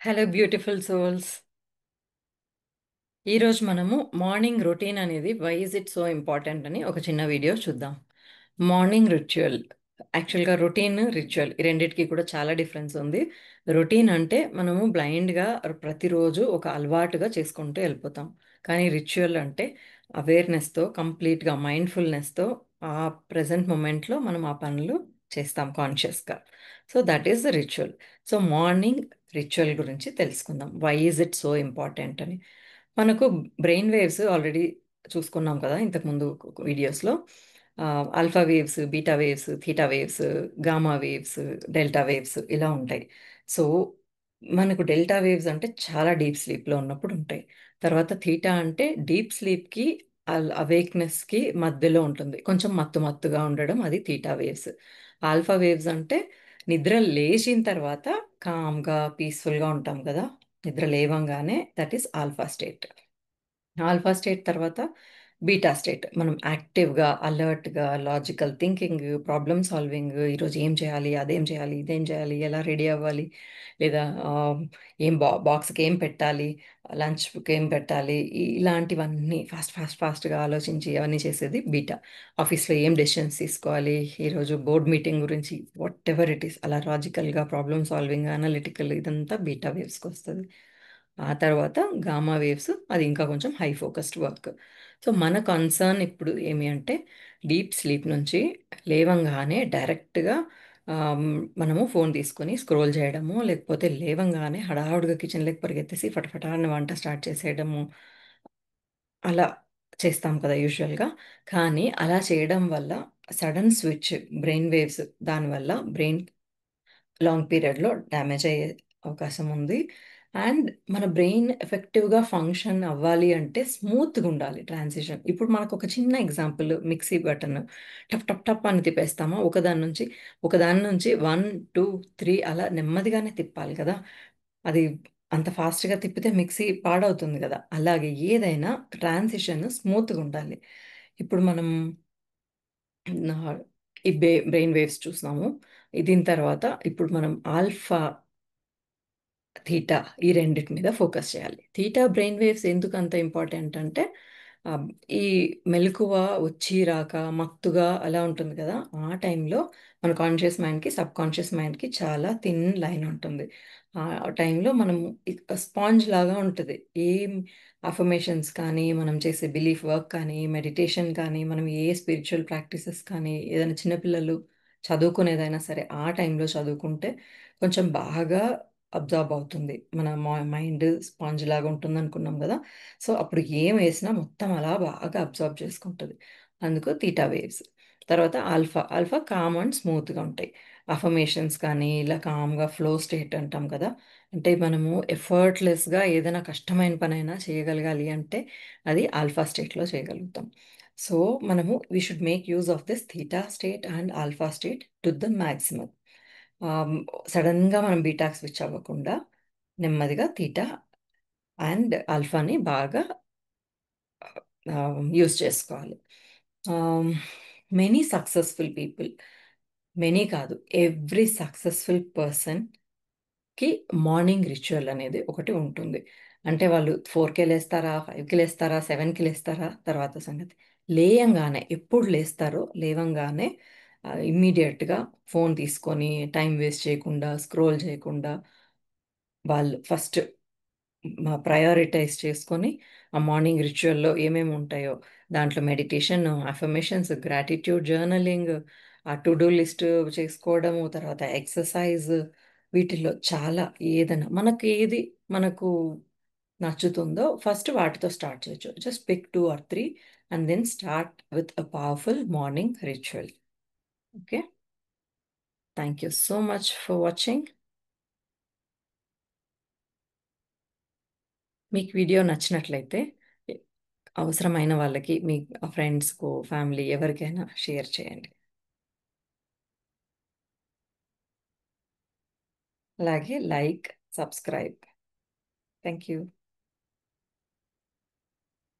Hello beautiful souls. ఈరోజు మనము morning routine అనేది why is it so important అని ఒక చిన్న వీడియో చూద్దాం. మార్నింగ్ రిచువల్, యాక్చువల్గా రొటీన్ రిచువల్ ఈ రెండిటికి కూడా చాలా డిఫరెన్స్ ఉంది. రొటీన్ అంటే మనము బ్లైండ్గా ప్రతిరోజు ఒక అలవాటుగా చేసుకుంటూ వెళ్ళిపోతాం. కానీ రిచువల్ అంటే అవేర్నెస్తో, కంప్లీట్గా మైండ్ఫుల్నెస్తో ఆ ప్రజెంట్ మూమెంట్లో మనం ఆ పనులు చేస్తాం కాన్షియస్గా. So that is the ritual. So morning ritual గురించి తెలుసుకుందాం, why is it so important అని. మనకు బ్రెయిన్ వేవ్స్ ఆల్రెడీ చూసుకున్నాం కదా ఇంతకుముందు వీడియోస్లో. Alpha waves, beta waves, theta waves, gamma waves, delta waves ఇలా ఉంటాయి. సో మనకు డెల్టా వేవ్స్ అంటే చాలా డీప్ స్లీప్లో ఉన్నప్పుడు ఉంటాయి. తర్వాత థీటా అంటే డీప్ స్లీప్కి అవేక్నెస్కి మధ్యలో ఉంటుంది, కొంచెం మత్తు మత్తుగా ఉండడం, అది థీటా వేవ్స్. ఆల్ఫా వేవ్స్ అంటే నిద్ర లేచిన తర్వాత కామ్గా పీస్ఫుల్గా ఉంటాం కదా, నిద్ర లేవంగానే, that is alpha state. Alpha state తర్వాత బీటా స్టేట్, మనం యాక్టివ్గా, అలర్ట్గా, లాజికల్ థింకింగ్, ప్రాబ్లమ్ సాల్వింగ్, ఈరోజు ఏం చేయాలి, అదేం చేయాలి, ఇదేం చేయాలి, ఎలా రెడీ అవ్వాలి, లేదా ఏం బాక్స్కి ఏం పెట్టాలి, లంచ్కి ఏం పెట్టాలి, ఇలాంటివన్నీ ఫాస్ట్గా ఆలోచించి అవన్నీ చేసేది బీటా. ఆఫీస్లో ఏం డెసిషన్స్ తీసుకోవాలి, ఈరోజు బోర్డ్ మీటింగ్ గురించి, వాట్ ఎవర్ ఇట్ ఈస్, అలా లాజికల్గా ప్రాబ్లమ్ సాల్వింగ్, అనలిటికల్, ఇదంతా బీటా వేవ్స్కి వస్తుంది. ఆ తర్వాత గామా వేవ్స్, అది ఇంకా కొంచెం హై ఫోకస్డ్ వర్క్. సో మన కన్సర్న్ ఇప్పుడు ఏమి అంటే డీప్ స్లీప్ నుంచి లేవంగానే డైరెక్ట్గా మనము ఫోన్ తీసుకొని స్క్రోల్ చేయడము, లేకపోతే లేవంగానే హడావుడిగా కిచెన్లోకి పరిగెత్తేసి ఫటఫటాన్ని వంట స్టార్ట్ చేసేయడము, అలా చేస్తాం కదా యూజువల్గా. కానీ అలా చేయడం వల్ల సడన్ స్విచ్ బ్రెయిన్ వేవ్స్, దానివల్ల బ్రెయిన్ లాంగ్ పీరియడ్లో డ్యామేజ్ అయ్యే అవకాశం ఉంది. అండ్ మన బ్రెయిన్ ఎఫెక్టివ్గా ఫంక్షన్ అవ్వాలి అంటే స్మూత్గా ఉండాలి ట్రాన్సిషన్. ఇప్పుడు మనకు ఒక చిన్న ఎగ్జాంపుల్, మిక్సీ బటన్ టప్ టప్ టప్ అని తిప్పేస్తామా, ఒకదాని నుంచి 1 2 3 అలా నెమ్మదిగానే తిప్పాలి కదా. అది అంత ఫాస్ట్గా తిప్పితే మిక్సీ పాడవుతుంది కదా. అలాగే ఏదైనా ట్రాన్సిషన్ స్మూత్గా ఉండాలి. ఇప్పుడు మనం నా- ఈ బ్రెయిన్ వేవ్స్ చూస్తున్నాము. దీని తర్వాత ఇప్పుడు మనం ఆల్ఫా, థీటా, ఈ రెండిటి మీద ఫోకస్ చేయాలి. థీటా బ్రెయిన్ వేవ్స్ ఎందుకు అంత ఇంపార్టెంట్ అంటే ఆ, ఈ మెలకువ వచ్చి రాక మత్తుగా అలా ఉంటుంది కదా, ఆ టైంలో మన కాన్షియస్ మైండ్కి సబ్ కాన్షియస్ మైండ్కి చాలా థిన్ లైన్ ఉంటుంది. ఆ టైంలో మనం స్పాంజ్ లాగా ఉంటుంది. ఏం అఫర్మేషన్స్ కానీ, మనం చేసే బిలీఫ్ వర్క్ కానీ, మెడిటేషన్ కానీ, మనం ఏ స్పిరిచువల్ ప్రాక్టీసెస్ కానీ, ఏదైనా చిన్నపిల్లలు చదువుకునేదైనా సరే ఆ టైంలో చదువుకుంటే కొంచెం బాగా అబ్జార్బ్ అవుతుంది. మన మైండ్ స్పాంజ్ లాగా ఉంటుంది అనుకున్నాం కదా. సో అప్పుడు ఏం వేసినా మొత్తం అలా బాగా అబ్జార్బ్ చేసుకుంటుంది. అందుకు థీటా వేవ్స్. తర్వాత ఆల్ఫా, ఆల్ఫా కామ్ అండ్ స్మూత్గా ఉంటాయి. అఫర్మేషన్స్ కానీ ఇలా కామ్గా ఫ్లో స్టేట్ అంటాం కదా, అంటే మనము ఎఫర్ట్లెస్గా ఏదైనా కష్టమైన పనైనా చేయగలగాలి అంటే అది ఆల్ఫా స్టేట్లో చేయగలుగుతాం. సో మనము we should make use of this theta state and alpha state to the maximum. సడన్గా మనం బీటా స్విచ్ అవ్వకుండా నెమ్మదిగా థీటా అండ్ ఆల్ఫాని బాగా యూస్ చేసుకోవాలి. మెనీ సక్సెస్ఫుల్ పీపుల్, మెనీ కాదు, ఎవ్రీ సక్సెస్ఫుల్ పర్సన్కి మార్నింగ్ రిచువల్ అనేది ఒకటి ఉంటుంది. అంటే వాళ్ళు 4కే లేస్తారా, 5కి లేస్తారా, 7కి లేస్తారా తర్వాత సంగతి. లేయంగానే, ఎప్పుడు లేస్తారో లేవంగానే ఇమ్మీడియట్గా ఫోన్ తీసుకొని టైం వేస్ట్ చేయకుండా, స్క్రోల్ చేయకుండా, వాళ్ళు ఫస్ట్ ప్రయారిటైజ్ చేసుకొని ఆ మార్నింగ్ రిచువల్లో ఏమేమి ఉంటాయో దాంట్లో మెడిటేషన్, అఫర్మేషన్స్, గ్రాటిట్యూడ్ జర్నలింగ్, ఆ టు డూ లిస్ట్ చేసుకోవడము, తర్వాత ఎక్సర్సైజ్, వీటిల్లో చాలా ఏదైనా మనకు ఏది మనకు నచ్చుతుందో ఫస్ట్ వాటితో స్టార్ట్ చేయొచ్చు. Just pick 2 or 3 and then start with a powerful morning ritual. Okay, thank you so much for watching. మీకు వీడియో నచ్చినట్లయితే అవసరమైన వాళ్ళకి, మీ ఫ్రెండ్స్కు, ఫ్యామిలీ ఎవరికైనా షేర్ చేయండి. అలాగే లైక్, సబ్స్క్రైబ్. Thank you.